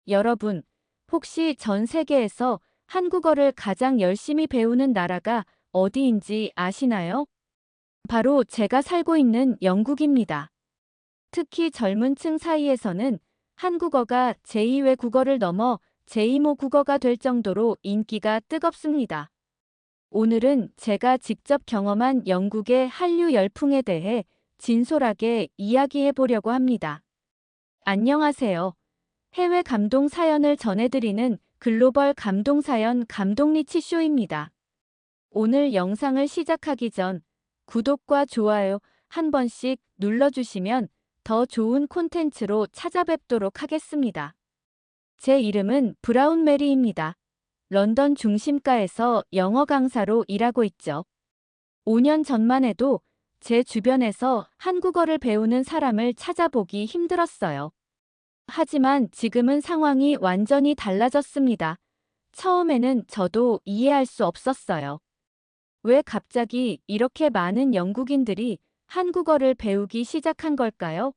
여러분, 혹시 전 세계에서 한국어를 가장 열심히 배우는 나라가 어디인지 아시나요? 바로 제가 살고 있는 영국입니다. 특히 젊은 층 사이에서는 한국어가 제2 외국어를 넘어 제2모 국어가 될 정도로 인기가 뜨겁습니다. 오늘은 제가 직접 경험한 영국의 한류 열풍에 대해 진솔하게 이야기해 보려고 합니다. 안녕하세요. 해외 감동 사연을 전해드리는 글로벌 감동 사연 감동리치 쇼입니다. 오늘 영상을 시작하기 전 구독과 좋아요 한 번씩 눌러주시면 더 좋은 콘텐츠로 찾아뵙도록 하겠습니다. 제 이름은 브라운 메리입니다. 런던 중심가에서 영어 강사로 일하고 있죠. 5년 전만 해도 제 주변에서 한국어를 배우는 사람을 찾아보기 힘들었어요. 하지만 지금은 상황이 완전히 달라졌습니다. 처음에는 저도 이해할 수 없었어요. 왜 갑자기 이렇게 많은 영국인들이 한국어를 배우기 시작한 걸까요?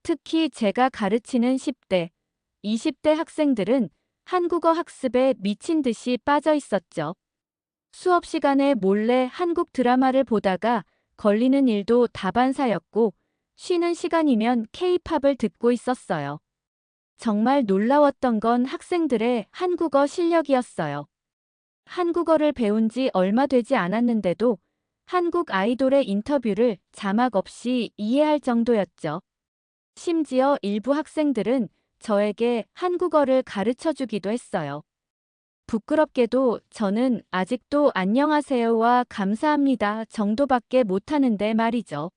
특히 제가 가르치는 10대, 20대 학생들은 한국어 학습에 미친 듯이 빠져 있었죠. 수업 시간에 몰래 한국 드라마를 보다가 걸리는 일도 다반사였고, 쉬는 시간이면 K-팝을 듣고 있었어요. 정말 놀라웠던 건 학생들의 한국어 실력이었어요. 한국어를 배운 지 얼마 되지 않았는데도 한국 아이돌의 인터뷰를 자막 없이 이해할 정도였죠. 심지어 일부 학생들은 저에게 한국어를 가르쳐 주기도 했어요. 부끄럽게도 저는 아직도 안녕하세요와 감사합니다 정도밖에 못하는데 말이죠.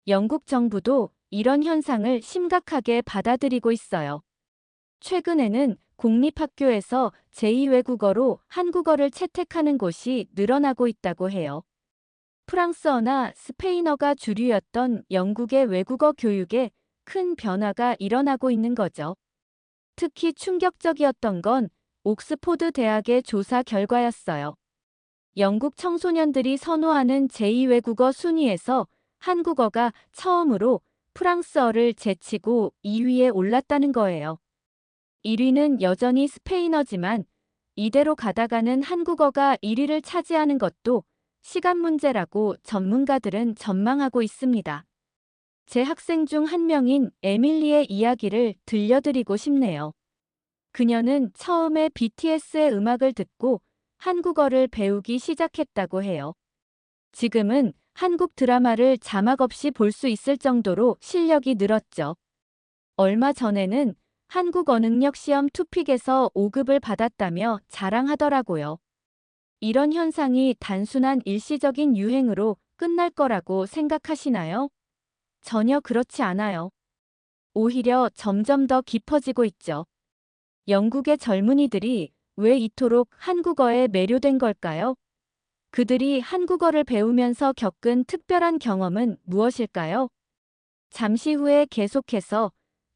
영국 정부도 이런 현상을 심각하게 받아들이고 있어요. 최근에는 공립학교에서 제2 외국어로 한국어를 채택하는 곳이 늘어나고 있다고 해요. 프랑스어나 스페인어가 주류였던 영국의 외국어 교육에 큰 변화가 일어나고 있는 거죠. 특히 충격적이었던 건 옥스포드 대학의 조사 결과였어요. 영국 청소년들이 선호하는 제2 외국어 순위에서 한국어가 처음으로 프랑스어를 제치고 2위에 올랐다는 거예요. 1위는 여전히 스페인어지만 이대로 가다가는 한국어가 1위를 차지하는 것도 시간 문제라고 전문가들은 전망하고 있습니다. 제 학생 중 한 명인 에밀리의 이야기를 들려드리고 싶네요. 그녀는 처음에 BTS의 음악을 듣고 한국어를 배우기 시작했다고 해요. 지금은 한국 드라마를 자막 없이 볼 수 있을 정도로 실력이 늘었죠. 얼마 전에는 한국 어능력 시험 투픽에서 5급을 받았다며 자랑하더라고요. 이런 현상이 단순한 일시적인 유행으로 끝날 거라고 생각하시나요? 전혀 그렇지 않아요. 오히려 점점 더 깊어지고 있죠. 영국의 젊은이들이 왜 이토록 한국어에 매료된 걸까요? 그들이 한국어를 배우면서 겪은 특별한 경험은 무엇일까요? 잠시 후에 계속해서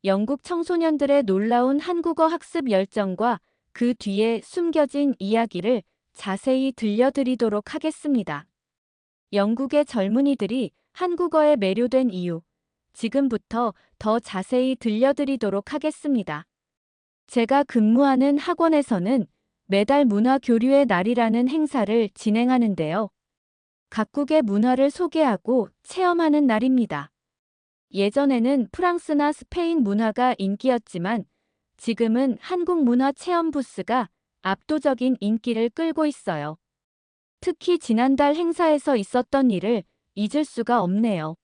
영국 청소년들의 놀라운 한국어 학습 열정과 그 뒤에 숨겨진 이야기를 자세히 들려드리도록 하겠습니다. 영국의 젊은이들이 한국어에 매료된 이유, 지금부터 더 자세히 들려드리도록 하겠습니다. 제가 근무하는 학원에서는 매달 문화 교류의 날이라는 행사를 진행하는데요. 각국의 문화를 소개하고 체험하는 날입니다. 예전에는 프랑스나 스페인 문화가 인기였지만 지금은 한국 문화 체험 부스가 압도적인 인기를 끌고 있어요. 특히 지난달 행사에서 있었던 일을 잊을 수가 없네요.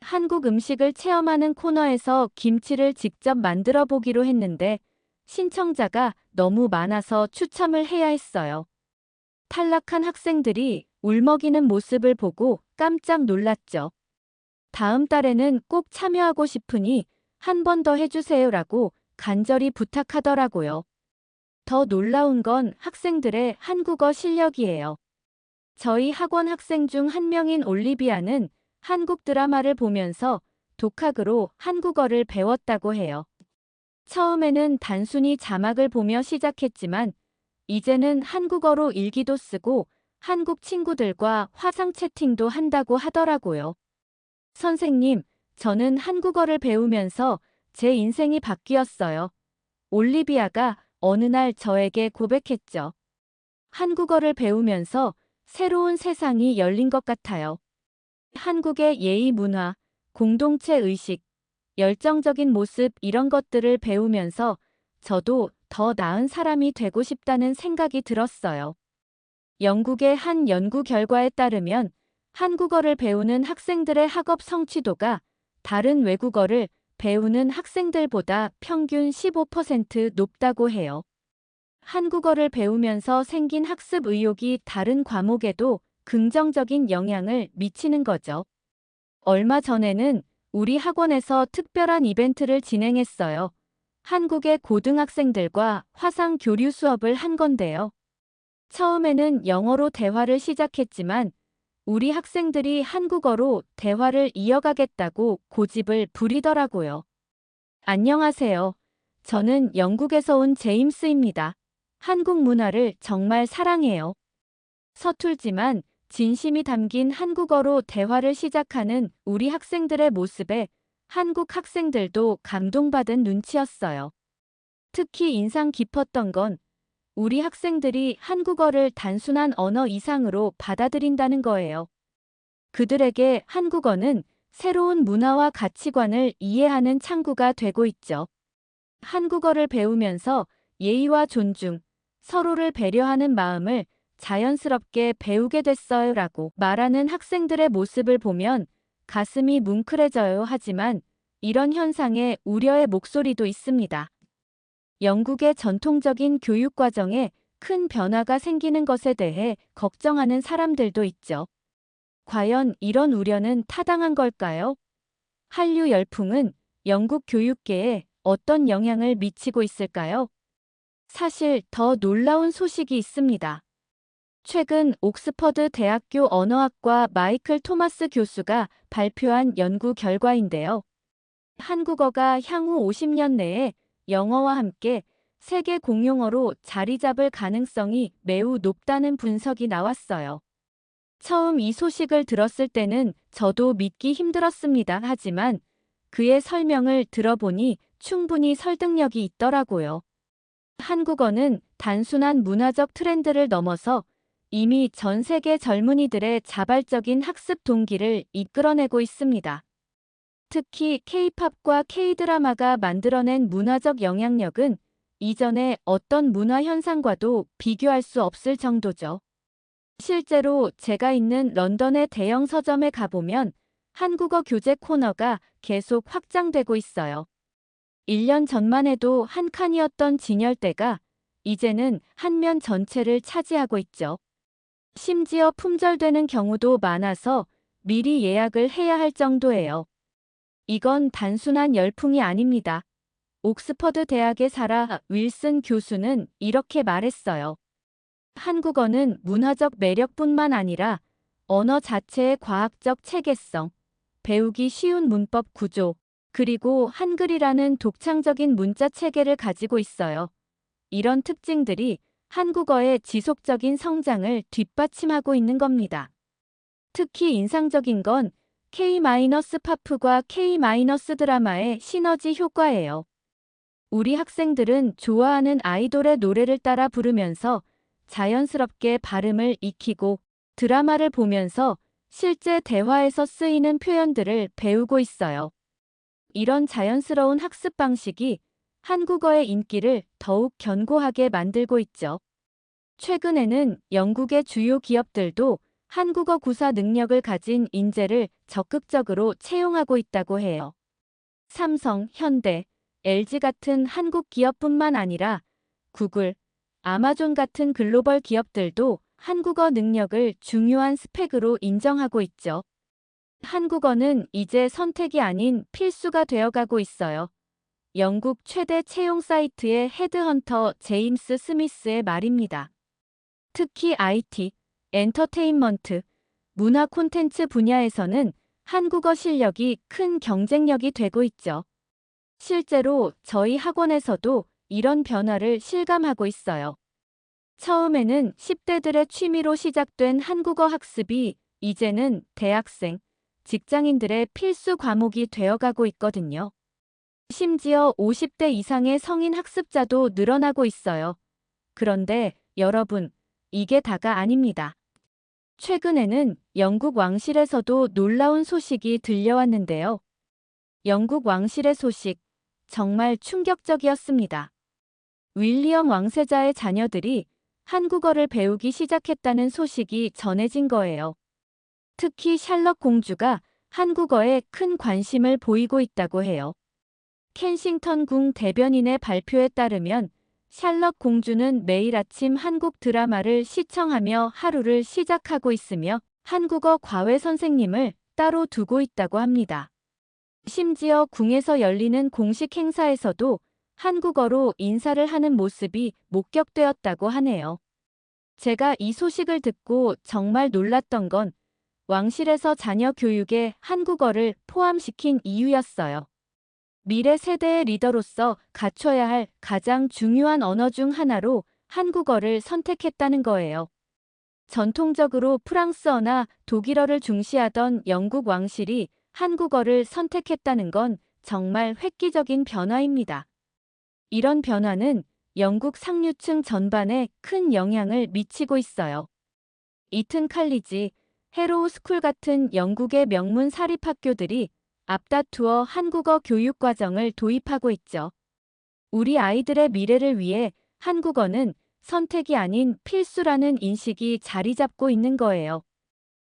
한국 음식을 체험하는 코너에서 김치를 직접 만들어 보기로 했는데 신청자가 너무 많아서 추첨을 해야 했어요. 탈락한 학생들이 울먹이는 모습을 보고 깜짝 놀랐죠. 다음 달에는 꼭 참여하고 싶으니 한 번 더 해주세요라고 간절히 부탁하더라고요. 더 놀라운 건 학생들의 한국어 실력이에요. 저희 학원 학생 중 한 명인 올리비아는 한국 드라마를 보면서 독학으로 한국어를 배웠다고 해요. 처음에는 단순히 자막을 보며 시작했지만 이제는 한국어로 일기도 쓰고 한국 친구들과 화상 채팅도 한다고 하더라고요. 선생님, 저는 한국어를 배우면서 제 인생이 바뀌었어요. 올리비아가 어느 날 저에게 고백했죠. 한국어를 배우면서 새로운 세상이 열린 것 같아요. 한국의 예의 문화, 공동체 의식, 열정적인 모습 이런 것들을 배우면서 저도 더 나은 사람이 되고 싶다는 생각이 들었어요. 영국의 한 연구 결과에 따르면 한국어를 배우는 학생들의 학업 성취도가 다른 외국어를 배우는 학생들보다 평균 15% 높다고 해요. 한국어를 배우면서 생긴 학습 의욕이 다른 과목에도 긍정적인 영향을 미치는 거죠. 얼마 전에는 우리 학원에서 특별한 이벤트를 진행했어요. 한국의 고등학생들과 화상 교류 수업을 한 건데요. 처음에는 영어로 대화를 시작했지만 우리 학생들이 한국어로 대화를 이어가겠다고 고집을 부리더라고요. 안녕하세요. 저는 영국에서 온 제임스입니다. 한국 문화를 정말 사랑해요. 서툴지만 진심이 담긴 한국어로 대화를 시작하는 우리 학생들의 모습에 한국 학생들도 감동받은 눈치였어요. 특히 인상 깊었던 건 우리 학생들이 한국어를 단순한 언어 이상으로 받아들인다는 거예요. 그들에게 한국어는 새로운 문화와 가치관을 이해하는 창구가 되고 있죠. 한국어를 배우면서 예의와 존중, 서로를 배려하는 마음을 자연스럽게 배우게 됐어요 라고 말하는 학생들의 모습을 보면 가슴이 뭉클해져요. 하지만 이런 현상에 우려의 목소리도 있습니다. 영국의 전통적인 교육 과정에 큰 변화가 생기는 것에 대해 걱정하는 사람들도 있죠. 과연 이런 우려는 타당한 걸까요? 한류 열풍은 영국 교육계에 어떤 영향을 미치고 있을까요? 사실 더 놀라운 소식이 있습니다. 최근 옥스퍼드 대학교 언어학과 마이클 토마스 교수가 발표한 연구 결과인데요. 한국어가 향후 50년 내에 영어와 함께 세계 공용어로 자리 잡을 가능성이 매우 높다는 분석이 나왔어요. 처음 이 소식을 들었을 때는 저도 믿기 힘들었습니다. 하지만 그의 설명을 들어보니 충분히 설득력이 있더라고요. 한국어는 단순한 문화적 트렌드를 넘어서 이미 전 세계 젊은이들의 자발적인 학습 동기를 이끌어내고 있습니다. 특히 K-팝과 K-드라마가 만들어낸 문화적 영향력은 이전의 어떤 문화 현상과도 비교할 수 없을 정도죠. 실제로 제가 있는 런던의 대형 서점에 가보면 한국어 교재 코너가 계속 확장되고 있어요. 1년 전만 해도 한 칸이었던 진열대가 이제는 한 면 전체를 차지하고 있죠. 심지어 품절되는 경우도 많아서 미리 예약을 해야 할 정도예요. 이건 단순한 열풍이 아닙니다. 옥스퍼드 대학의 사라 윌슨 교수는 이렇게 말했어요. 한국어는 문화적 매력뿐만 아니라 언어 자체의 과학적 체계성, 배우기 쉬운 문법 구조, 그리고 한글이라는 독창적인 문자 체계를 가지고 있어요. 이런 특징들이 한국어의 지속적인 성장을 뒷받침하고 있는 겁니다. 특히 인상적인 건 K-팝과 K-드라마의 시너지 효과예요. 우리 학생들은 좋아하는 아이돌의 노래를 따라 부르면서 자연스럽게 발음을 익히고 드라마를 보면서 실제 대화에서 쓰이는 표현들을 배우고 있어요. 이런 자연스러운 학습 방식이 한국어의 인기를 더욱 견고하게 만들고 있죠. 최근에는 영국의 주요 기업들도 한국어 구사 능력을 가진 인재를 적극적으로 채용하고 있다고 해요. 삼성, 현대, LG 같은 한국 기업뿐만 아니라 구글, 아마존 같은 글로벌 기업들도 한국어 능력을 중요한 스펙으로 인정하고 있죠. 한국어는 이제 선택이 아닌 필수가 되어가고 있어요. 영국 최대 채용 사이트의 헤드헌터 제임스 스미스의 말입니다. 특히 IT, 엔터테인먼트, 문화 콘텐츠 분야에서는 한국어 실력이 큰 경쟁력이 되고 있죠. 실제로 저희 학원에서도 이런 변화를 실감하고 있어요. 처음에는 10대들의 취미로 시작된 한국어 학습이 이제는 대학생, 직장인들의 필수 과목이 되어가고 있거든요. 심지어 50대 이상의 성인 학습자도 늘어나고 있어요. 그런데 여러분, 이게 다가 아닙니다. 최근에는 영국 왕실에서도 놀라운 소식이 들려왔는데요. 영국 왕실의 소식, 정말 충격적이었습니다. 윌리엄 왕세자의 자녀들이 한국어를 배우기 시작했다는 소식이 전해진 거예요. 특히 샬럿 공주가 한국어에 큰 관심을 보이고 있다고 해요. 켄싱턴 궁 대변인의 발표에 따르면 샬럿 공주는 매일 아침 한국 드라마를 시청하며 하루를 시작하고 있으며 한국어 과외 선생님을 따로 두고 있다고 합니다. 심지어 궁에서 열리는 공식 행사에서도 한국어로 인사를 하는 모습이 목격되었다고 하네요. 제가 이 소식을 듣고 정말 놀랐던 건 왕실에서 자녀 교육에 한국어를 포함시킨 이유였어요. 미래 세대의 리더로서 갖춰야 할 가장 중요한 언어 중 하나로 한국어를 선택했다는 거예요. 전통적으로 프랑스어나 독일어를 중시하던 영국 왕실이 한국어를 선택했다는 건 정말 획기적인 변화입니다. 이런 변화는 영국 상류층 전반에 큰 영향을 미치고 있어요. 이튼 칼리지, 해로우 스쿨 같은 영국의 명문 사립학교들이 앞다투어 한국어 교육 과정을 도입하고 있죠. 우리 아이들의 미래를 위해 한국어는 선택이 아닌 필수라는 인식이 자리 잡고 있는 거예요.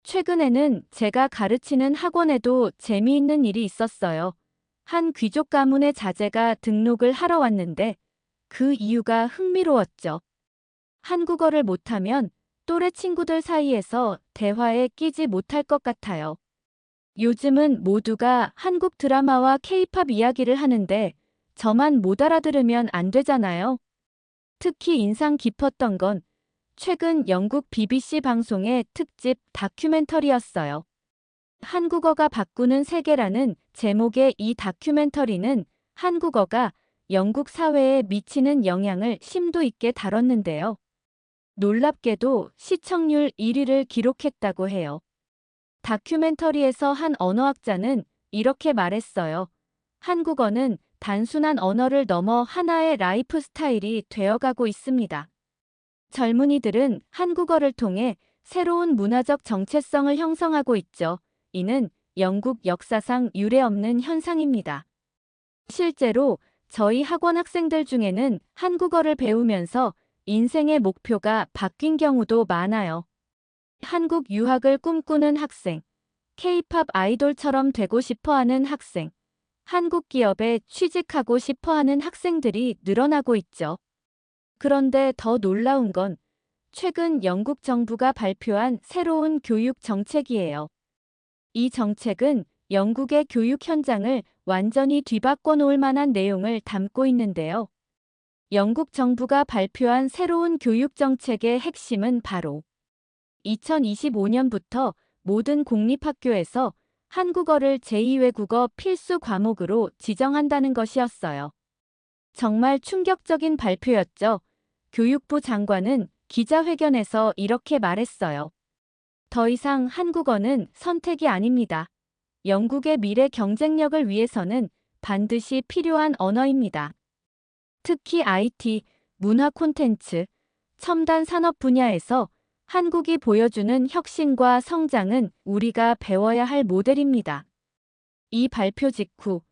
최근에는 제가 가르치는 학원에도 재미있는 일이 있었어요. 한 귀족 가문의 자제가 등록을 하러 왔는데 그 이유가 흥미로웠죠. 한국어를 못하면 또래 친구들 사이에서 대화에 끼지 못할 것 같아요. 요즘은 모두가 한국 드라마와 케이팝 이야기를 하는데 저만 못 알아들으면 안 되잖아요. 특히 인상 깊었던 건 최근 영국 BBC 방송의 특집 다큐멘터리였어요. 한국어가 바꾸는 세계라는 제목의 이 다큐멘터리는 한국어가 영국 사회에 미치는 영향을 심도 있게 다뤘는데요. 놀랍게도 시청률 1위를 기록했다고 해요. 다큐멘터리에서 한 언어학자는 이렇게 말했어요. 한국어는 단순한 언어를 넘어 하나의 라이프 스타일이 되어가고 있습니다. 젊은이들은 한국어를 통해 새로운 문화적 정체성을 형성하고 있죠. 이는 영국 역사상 유례없는 현상입니다. 실제로 저희 학원 학생들 중에는 한국어를 배우면서 인생의 목표가 바뀐 경우도 많아요. 한국 유학을 꿈꾸는 학생, K-팝 아이돌처럼 되고 싶어하는 학생, 한국 기업에 취직하고 싶어하는 학생들이 늘어나고 있죠. 그런데 더 놀라운 건 최근 영국 정부가 발표한 새로운 교육 정책이에요. 이 정책은 영국의 교육 현장을 완전히 뒤바꿔 놓을 만한 내용을 담고 있는데요. 영국 정부가 발표한 새로운 교육 정책의 핵심은 바로 2025년부터 모든 공립학교에서 한국어를 제2외국어 필수 과목으로 지정한다는 것이었어요. 정말 충격적인 발표였죠. 교육부 장관은 기자회견에서 이렇게 말했어요. 더 이상 한국어는 선택이 아닙니다. 영국의 미래 경쟁력을 위해서는 반드시 필요한 언어입니다. 특히 IT, 문화 콘텐츠, 첨단 산업 분야에서 한국이 보여주는 혁신과 성장은 우리가 배워야 할 모델입니다. 이 발표 직후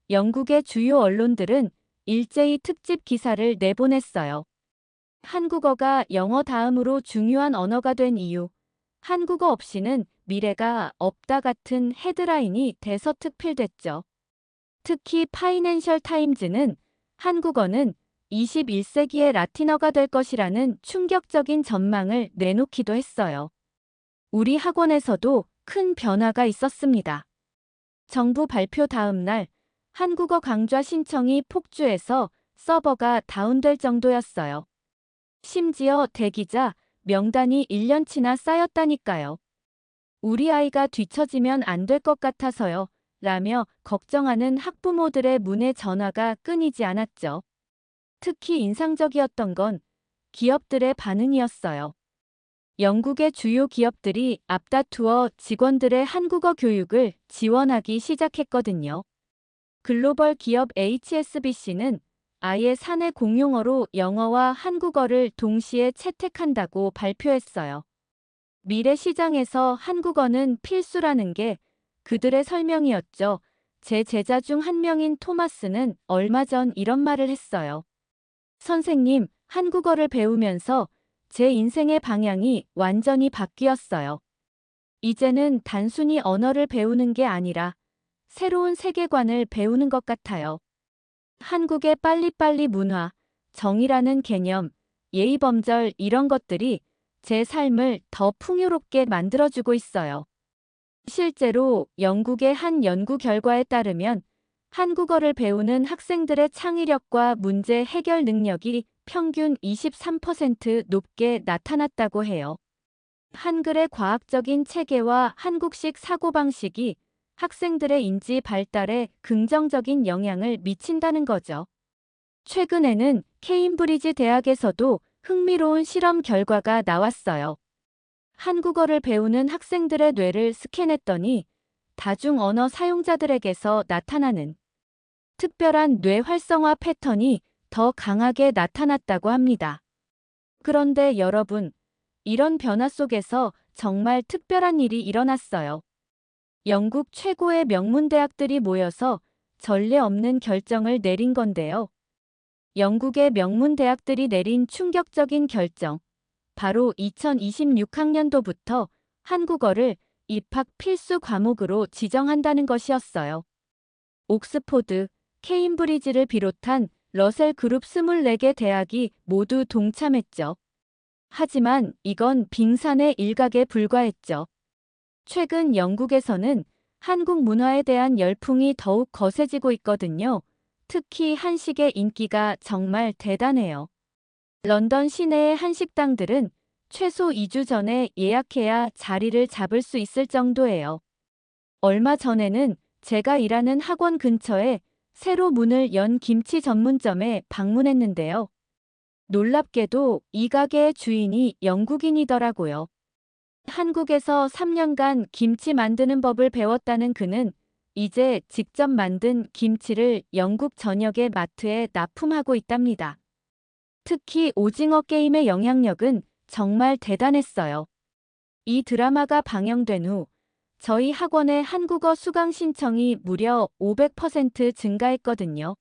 영국의 주요 언론들은 일제히 특집 기사를 내보냈어요. 한국어가 영어 다음으로 중요한 언어가 된 이유, 한국어 없이는 미래가 없다 같은 헤드라인이 대서특필됐죠. 특히 파이낸셜 타임즈는 한국어는 21세기의 라틴어가 될 것이라는 충격적인 전망을 내놓기도 했어요. 우리 학원에서도 큰 변화가 있었습니다. 정부 발표 다음 날 한국어 강좌 신청이 폭주해서 서버가 다운될 정도였어요. 심지어 대기자 명단이 1년치나 쌓였다니까요. 우리 아이가 뒤처지면 안 될 것 같아서요. 라며 걱정하는 학부모들의 문의 전화가 끊이지 않았죠. 특히 인상적이었던 건 기업들의 반응이었어요. 영국의 주요 기업들이 앞다투어 직원들의 한국어 교육을 지원하기 시작했거든요. 글로벌 기업 HSBC는 아예 사내 공용어로 영어와 한국어를 동시에 채택한다고 발표했어요. 미래 시장에서 한국어는 필수라는 게 그들의 설명이었죠. 제 제자 중 한 명인 토마스는 얼마 전 이런 말을 했어요. 선생님, 한국어를 배우면서 제 인생의 방향이 완전히 바뀌었어요. 이제는 단순히 언어를 배우는 게 아니라 새로운 세계관을 배우는 것 같아요. 한국의 빨리빨리 문화, 정의라는 개념, 예의범절 이런 것들이 제 삶을 더 풍요롭게 만들어주고 있어요. 실제로 영국의 한 연구 결과에 따르면 한국어를 배우는 학생들의 창의력과 문제 해결 능력이 평균 23% 높게 나타났다고 해요. 한글의 과학적인 체계와 한국식 사고방식이 학생들의 인지 발달에 긍정적인 영향을 미친다는 거죠. 최근에는 케임브리지 대학에서도 흥미로운 실험 결과가 나왔어요. 한국어를 배우는 학생들의 뇌를 스캔했더니 다중언어 사용자들에게서 나타나는 특별한 뇌 활성화 패턴이 더 강하게 나타났다고 합니다. 그런데 여러분, 이런 변화 속에서 정말 특별한 일이 일어났어요. 영국 최고의 명문대학들이 모여서 전례 없는 결정을 내린 건데요. 영국의 명문대학들이 내린 충격적인 결정. 바로 2026학년도부터 한국어를 입학 필수 과목으로 지정한다는 것이었어요. 옥스포드, 케임브리지를 비롯한 러셀 그룹 24개 대학이 모두 동참했죠. 하지만 이건 빙산의 일각에 불과했죠. 최근 영국에서는 한국 문화에 대한 열풍이 더욱 거세지고 있거든요. 특히 한식의 인기가 정말 대단해요. 런던 시내의 한식당들은 최소 2주 전에 예약해야 자리를 잡을 수 있을 정도예요. 얼마 전에는 제가 일하는 학원 근처에 새로 문을 연 김치 전문점에 방문했는데요. 놀랍게도 이 가게의 주인이 영국인이더라고요. 한국에서 3년간 김치 만드는 법을 배웠다는 그는 이제 직접 만든 김치를 영국 전역의 마트에 납품하고 있답니다. 특히 오징어 게임의 영향력은 정말 대단했어요. 이 드라마가 방영된 후 저희 학원의 한국어 수강 신청이 무려 500% 증가했거든요.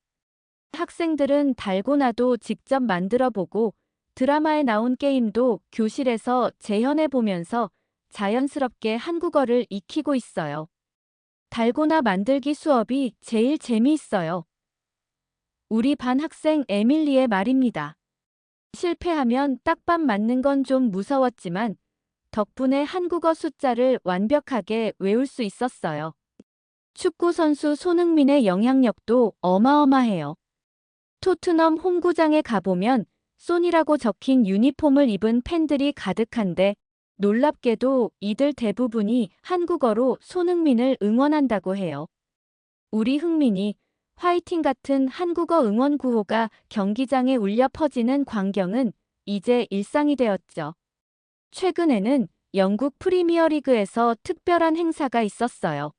학생들은 달고나도 직접 만들어보고 드라마에 나온 게임도 교실에서 재현해보면서 자연스럽게 한국어를 익히고 있어요. 달고나 만들기 수업이 제일 재미있어요. 우리 반 학생 에밀리의 말입니다. 실패하면 딱밤 맞는 건 좀 무서웠지만 덕분에 한국어 숫자를 완벽하게 외울 수 있었어요. 축구 선수 손흥민의 영향력도 어마어마해요. 토트넘 홈구장에 가보면 손이라고 적힌 유니폼을 입은 팬들이 가득한데 놀랍게도 이들 대부분이 한국어로 손흥민을 응원한다고 해요. 우리 흥민이 화이팅 같은 한국어 응원 구호가 경기장에 울려 퍼지는 광경은 이제 일상이 되었죠. 최근에는 영국 프리미어리그에서 특별한 행사가 있었어요.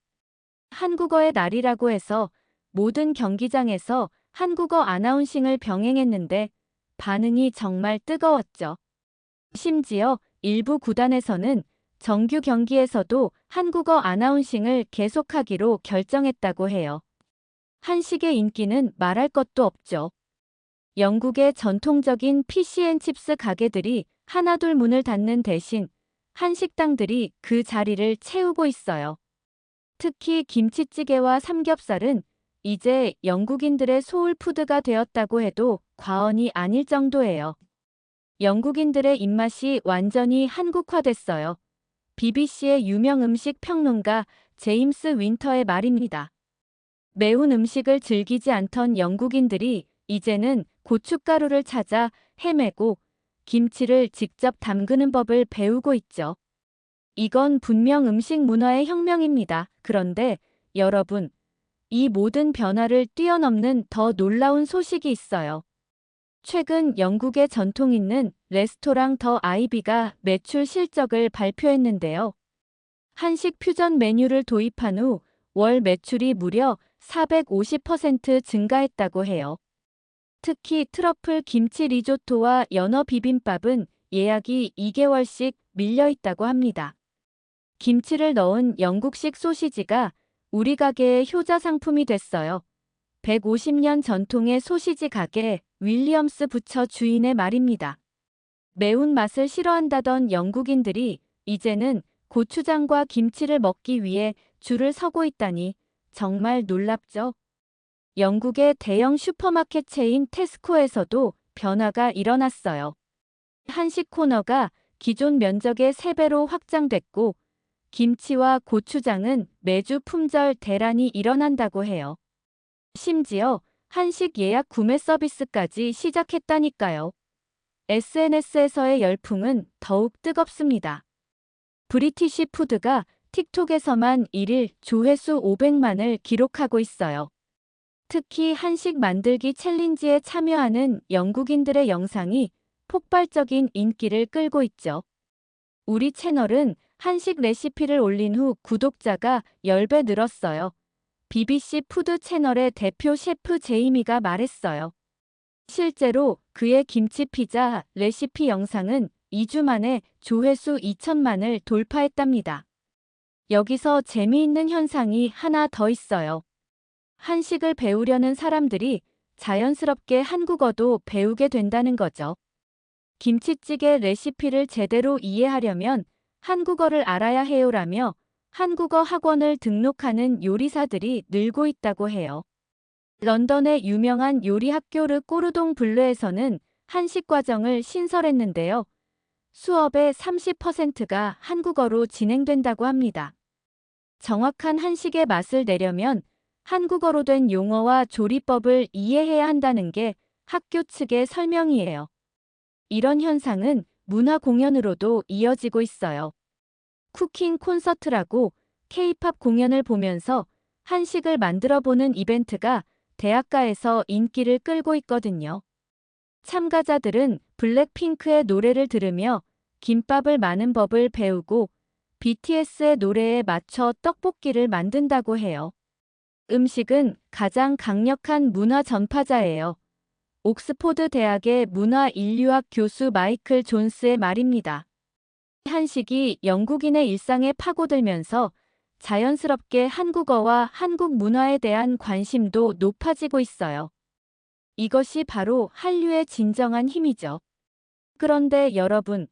한국어의 날이라고 해서 모든 경기장에서 한국어 아나운싱을 병행했는데 반응이 정말 뜨거웠죠. 심지어 일부 구단에서는 정규 경기에서도 한국어 아나운싱을 계속하기로 결정했다고 해요. 한식의 인기는 말할 것도 없죠. 영국의 전통적인 피시앤칩스 가게들이 하나둘 문을 닫는 대신 한식당들이 그 자리를 채우고 있어요. 특히 김치찌개와 삼겹살은 이제 영국인들의 소울푸드가 되었다고 해도 과언이 아닐 정도예요. 영국인들의 입맛이 완전히 한국화됐어요. BBC의 유명 음식 평론가 제임스 윈터의 말입니다. 매운 음식을 즐기지 않던 영국인들이 이제는 고춧가루를 찾아 헤매고 김치를 직접 담그는 법을 배우고 있죠. 이건 분명 음식 문화의 혁명입니다. 그런데 여러분, 이 모든 변화를 뛰어넘는 더 놀라운 소식이 있어요. 최근 영국의 전통 있는 레스토랑 더 아이비가 매출 실적을 발표했는데요. 한식 퓨전 메뉴를 도입한 후 월 매출이 무려 450% 증가했다고 해요. 특히 트러플 김치 리조또와 연어 비빔밥은 예약이 2개월씩 밀려 있다고 합니다. 김치를 넣은 영국식 소시지가 우리 가게의 효자 상품이 됐어요. 150년 전통의 소시지 가게 윌리엄스 부처 주인의 말입니다. 매운 맛을 싫어한다던 영국인들이 이제는 고추장과 김치를 먹기 위해 줄을 서고 있다니 정말 놀랍죠? 영국의 대형 슈퍼마켓 체인 테스코에서도 변화가 일어났어요. 한식 코너가 기존 면적의 3배로 확장됐고 김치와 고추장은 매주 품절 대란이 일어난다고 해요. 심지어 한식 예약 구매 서비스까지 시작했다니까요. SNS에서의 열풍은 더욱 뜨겁습니다. 브리티시 푸드가 틱톡에서만 1일 조회수 500만을 기록하고 있어요. 특히 한식 만들기 챌린지에 참여하는 영국인들의 영상이 폭발적인 인기를 끌고 있죠. 우리 채널은 한식 레시피를 올린 후 구독자가 10배 늘었어요. BBC 푸드 채널의 대표 셰프 제이미가 말했어요. 실제로 그의 김치 피자 레시피 영상은 2주 만에 조회수 2천만을 돌파했답니다. 여기서 재미있는 현상이 하나 더 있어요. 한식을 배우려는 사람들이 자연스럽게 한국어도 배우게 된다는 거죠. 김치찌개 레시피를 제대로 이해하려면 한국어를 알아야 해요라며 한국어 학원을 등록하는 요리사들이 늘고 있다고 해요. 런던의 유명한 요리 학교 르 꼬르동 블르에서는 한식 과정을 신설했는데요. 수업의 30%가 한국어로 진행된다고 합니다. 정확한 한식의 맛을 내려면 한국어로 된 용어와 조리법을 이해해야 한다는 게 학교 측의 설명이에요. 이런 현상은 문화 공연으로도 이어지고 있어요. 쿠킹 콘서트라고 K-팝 공연을 보면서 한식을 만들어 보는 이벤트가 대학가에서 인기를 끌고 있거든요. 참가자들은 블랙핑크의 노래를 들으며 김밥을 마는 법을 배우고 BTS의 노래에 맞춰 떡볶이를 만든다고 해요. 음식은 가장 강력한 문화 전파자예요. 옥스포드 대학의 문화인류학 교수 마이클 존스의 말입니다. 한식이 영국인의 일상에 파고들면서 자연스럽게 한국어와 한국 문화에 대한 관심도 높아지고 있어요. 이것이 바로 한류의 진정한 힘이죠. 그런데 여러분,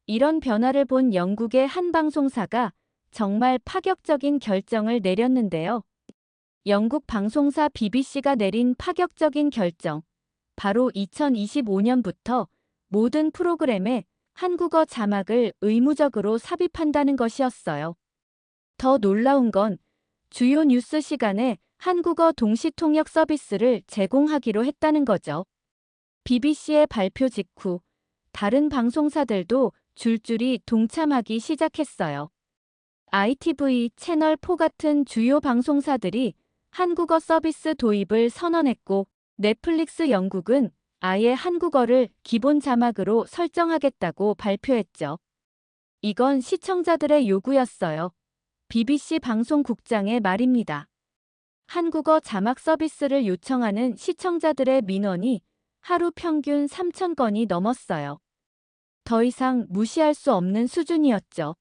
이런 변화를 본 영국의 한 방송사가 정말 파격적인 결정을 내렸는데요. 영국 방송사 BBC가 내린 파격적인 결정. 바로 2025년부터 모든 프로그램에 한국어 자막을 의무적으로 삽입한다는 것이었어요. 더 놀라운 건 주요 뉴스 시간에 한국어 동시통역 서비스를 제공하기로 했다는 거죠. BBC의 발표 직후 다른 방송사들도 줄줄이 동참하기 시작했어요. ITV, 채널4 같은 주요 방송사들이 한국어 서비스 도입을 선언했고 넷플릭스 영국은 아예 한국어를 기본 자막으로 설정하겠다고 발표했죠. 이건 시청자들의 요구였어요. BBC 방송국장의 말입니다. 한국어 자막 서비스를 요청하는 시청자들의 민원이 하루 평균 3,000건이 넘었어요. 더 이상 무시할 수 없는 수준이었죠.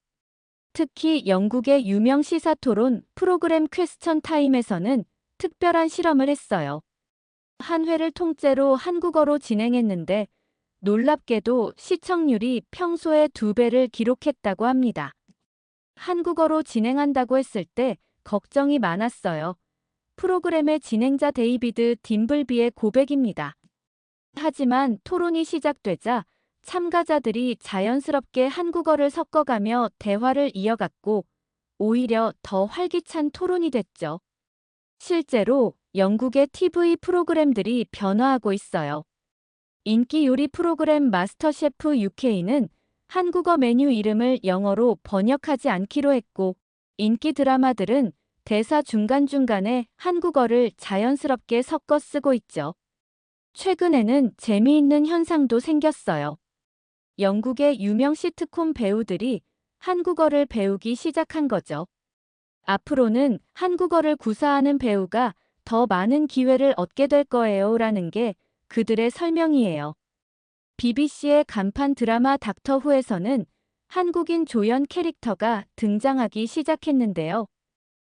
특히 영국의 유명 시사 토론 프로그램 퀘스천 타임에서는 특별한 실험을 했어요. 한 회를 통째로 한국어로 진행했는데 놀랍게도 시청률이 평소의 2배를 기록했다고 합니다. 한국어로 진행한다고 했을 때 걱정이 많았어요. 프로그램의 진행자 데이비드 딤블비의 고백입니다. 하지만 토론이 시작되자 참가자들이 자연스럽게 한국어를 섞어가며 대화를 이어갔고 오히려 더 활기찬 토론이 됐죠. 실제로 영국의 TV 프로그램들이 변화하고 있어요. 인기 요리 프로그램 마스터셰프 UK는 한국어 메뉴 이름을 영어로 번역하지 않기로 했고 인기 드라마들은 대사 중간중간에 한국어를 자연스럽게 섞어 쓰고 있죠. 최근에는 재미있는 현상도 생겼어요. 영국의 유명 시트콤 배우들이 한국어를 배우기 시작한 거죠. 앞으로는 한국어를 구사하는 배우가 더 많은 기회를 얻게 될 거예요 라는 게 그들의 설명이에요. BBC의 간판 드라마 닥터 후에서는 한국인 조연 캐릭터가 등장하기 시작했는데요.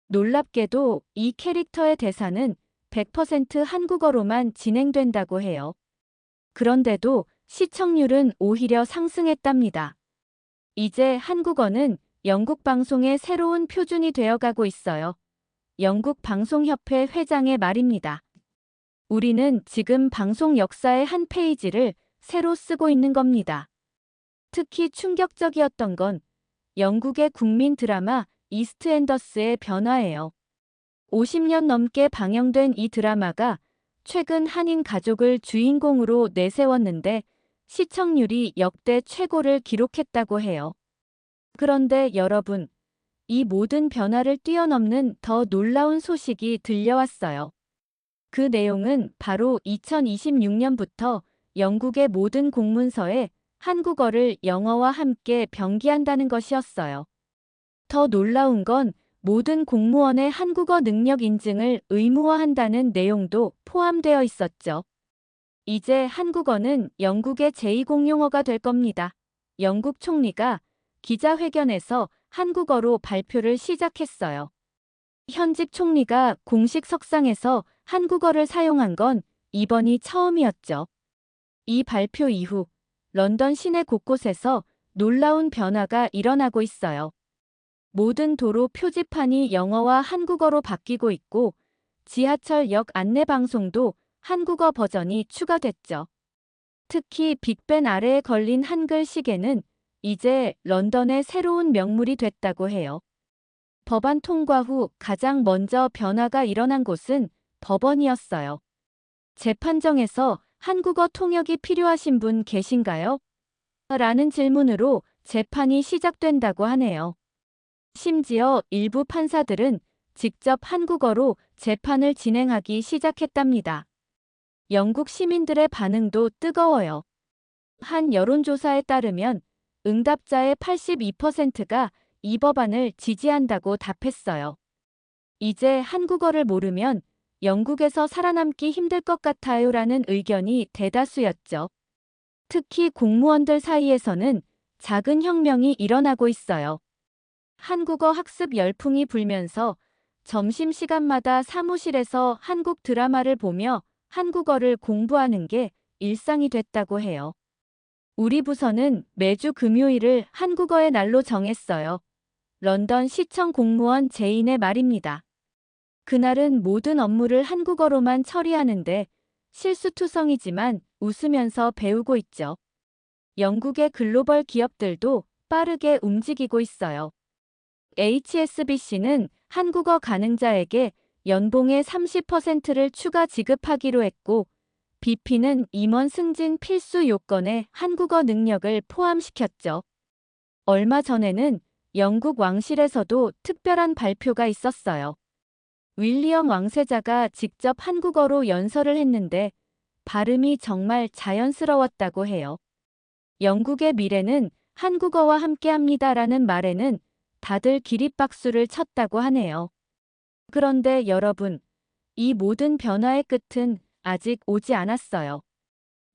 놀랍게도 이 캐릭터의 대사는 100% 한국어로만 진행된다고 해요. 그런데도 시청률은 오히려 상승했답니다. 이제 한국어는 영국 방송의 새로운 표준이 되어가고 있어요. 영국 방송협회 회장의 말입니다. 우리는 지금 방송 역사의 한 페이지를 새로 쓰고 있는 겁니다. 특히 충격적이었던 건 영국의 국민 드라마 이스트엔더스의 변화예요. 50년 넘게 방영된 이 드라마가 최근 한인 가족을 주인공으로 내세웠는데 시청률이 역대 최고를 기록했다고 해요. 그런데 여러분, 이 모든 변화를 뛰어넘는 더 놀라운 소식이 들려왔어요. 그 내용은 바로 2026년부터 영국의 모든 공문서에 한국어를 영어와 함께 병기한다는 것이었어요. 더 놀라운 건 모든 공무원의 한국어 능력 인증을 의무화한다는 내용도 포함되어 있었죠. 이제 한국어는 영국의 제2공용어가 될 겁니다. 영국 총리가 기자회견에서 한국어로 발표를 시작했어요. 현직 총리가 공식 석상에서 한국어를 사용한 건 이번이 처음이었죠. 이 발표 이후 런던 시내 곳곳에서 놀라운 변화가 일어나고 있어요. 모든 도로 표지판이 영어와 한국어로 바뀌고 있고 지하철 역 안내 방송도 한국어 버전이 추가됐죠. 특히 빅벤 아래에 걸린 한글 시계는 이제 런던의 새로운 명물이 됐다고 해요. 법안 통과 후 가장 먼저 변화가 일어난 곳은 법원이었어요. 재판정에서 한국어 통역이 필요하신 분 계신가요? 라는 질문으로 재판이 시작된다고 하네요. 심지어 일부 판사들은 직접 한국어로 재판을 진행하기 시작했답니다. 영국 시민들의 반응도 뜨거워요. 한 여론조사에 따르면 응답자의 82%가 이 법안을 지지한다고 답했어요. 이제 한국어를 모르면 영국에서 살아남기 힘들 것 같아요 라는 의견이 대다수였죠. 특히 공무원들 사이에서는 작은 혁명이 일어나고 있어요. 한국어 학습 열풍이 불면서 점심시간마다 사무실에서 한국 드라마를 보며 한국어를 공부하는 게 일상이 됐다고 해요. 우리 부서는 매주 금요일을 한국어의 날로 정했어요. 런던 시청 공무원 제인의 말입니다. 그날은 모든 업무를 한국어로만 처리하는데 실수투성이지만 웃으면서 배우고 있죠. 영국의 글로벌 기업들도 빠르게 움직이고 있어요. HSBC는 한국어 가능자에게 연봉의 30%를 추가 지급하기로 했고, BP는 임원 승진 필수 요건에 한국어 능력을 포함시켰죠. 얼마 전에는 영국 왕실에서도 특별한 발표가 있었어요. 윌리엄 왕세자가 직접 한국어로 연설을 했는데 발음이 정말 자연스러웠다고 해요. 영국의 미래는 한국어와 함께합니다라는 말에는 다들 기립박수를 쳤다고 하네요. 그런데 여러분, 이 모든 변화의 끝은 아직 오지 않았어요.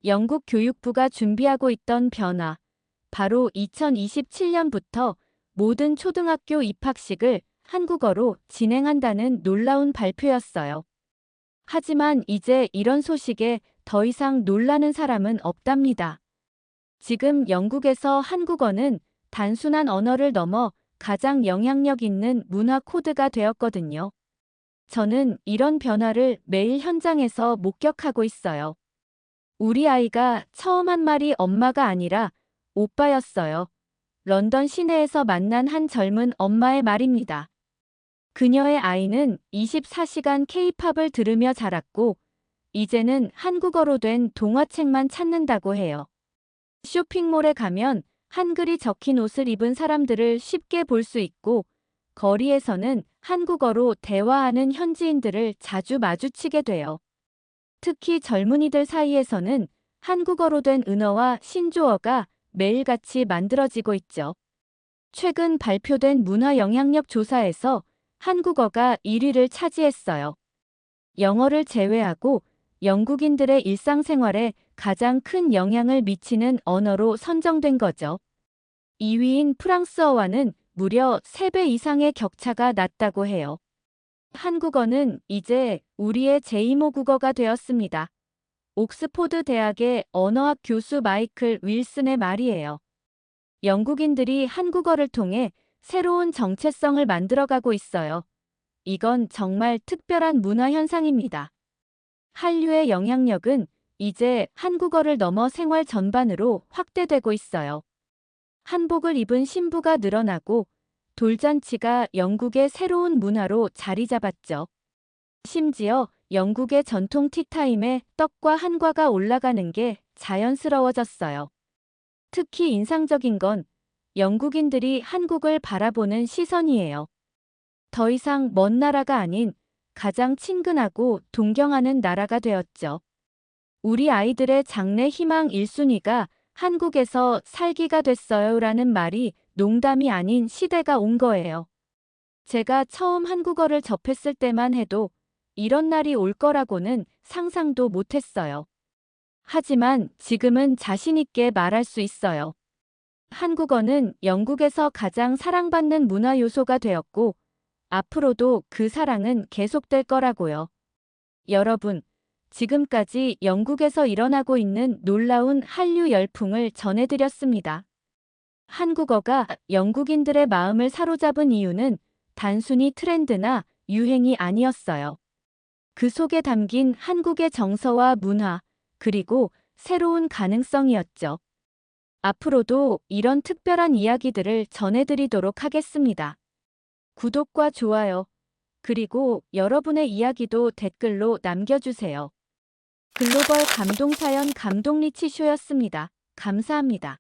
영국 교육부가 준비하고 있던 변화, 바로 2027년부터 모든 초등학교 입학식을 한국어로 진행한다는 놀라운 발표였어요. 하지만 이제 이런 소식에 더 이상 놀라는 사람은 없답니다. 지금 영국에서 한국어는 단순한 언어를 넘어 가장 영향력 있는 문화 코드가 되었거든요. 저는 이런 변화를 매일 현장에서 목격하고 있어요. 우리 아이가 처음 한 말이 엄마가 아니라 오빠였어요. 런던 시내에서 만난 한 젊은 엄마의 말입니다. 그녀의 아이는 24시간 K-팝을 들으며 자랐고 이제는 한국어로 된 동화책만 찾는다고 해요. 쇼핑몰에 가면 한글이 적힌 옷을 입은 사람들을 쉽게 볼 수 있고 거리에서는 한국어로 대화하는 현지인들을 자주 마주치게 돼요. 특히 젊은이들 사이에서는 한국어로 된 은어와 신조어가 매일같이 만들어지고 있죠. 최근 발표된 문화 영향력 조사에서 한국어가 1위를 차지했어요. 영어를 제외하고 영국인들의 일상생활에 가장 큰 영향을 미치는 언어로 선정된 거죠. 2위인 프랑스어와는 무려 3배 이상의 격차가 났다고 해요. 한국어는 이제 우리의 제2모국어가 되었습니다. 옥스포드 대학의 언어학 교수 마이클 윌슨의 말이에요. 영국인들이 한국어를 통해 새로운 정체성을 만들어가고 있어요. 이건 정말 특별한 문화 현상입니다. 한류의 영향력은 이제 한국어를 넘어 생활 전반으로 확대되고 있어요. 한복을 입은 신부가 늘어나고 돌잔치가 영국의 새로운 문화로 자리 잡았죠. 심지어 영국의 전통 티타임에 떡과 한과가 올라가는 게 자연스러워졌어요. 특히 인상적인 건 영국인들이 한국을 바라보는 시선이에요. 더 이상 먼 나라가 아닌 가장 친근하고 동경하는 나라가 되었죠. 우리 아이들의 장래 희망 1순위가 한국에서 살기가 됐어요라는 말이 농담이 아닌 시대가 온 거예요. 제가 처음 한국어를 접했을 때만 해도 이런 날이 올 거라고는 상상도 못했어요. 하지만 지금은 자신 있게 말할 수 있어요. 한국어는 영국에서 가장 사랑받는 문화 요소가 되었고, 앞으로도 그 사랑은 계속될 거라고요. 여러분, 지금까지 영국에서 일어나고 있는 놀라운 한류 열풍을 전해드렸습니다. 한국어가 영국인들의 마음을 사로잡은 이유는 단순히 트렌드나 유행이 아니었어요. 그 속에 담긴 한국의 정서와 문화, 그리고 새로운 가능성이었죠. 앞으로도 이런 특별한 이야기들을 전해드리도록 하겠습니다. 구독과 좋아요, 그리고 여러분의 이야기도 댓글로 남겨주세요. 글로벌 감동사연 감동리치쇼였습니다. 감사합니다.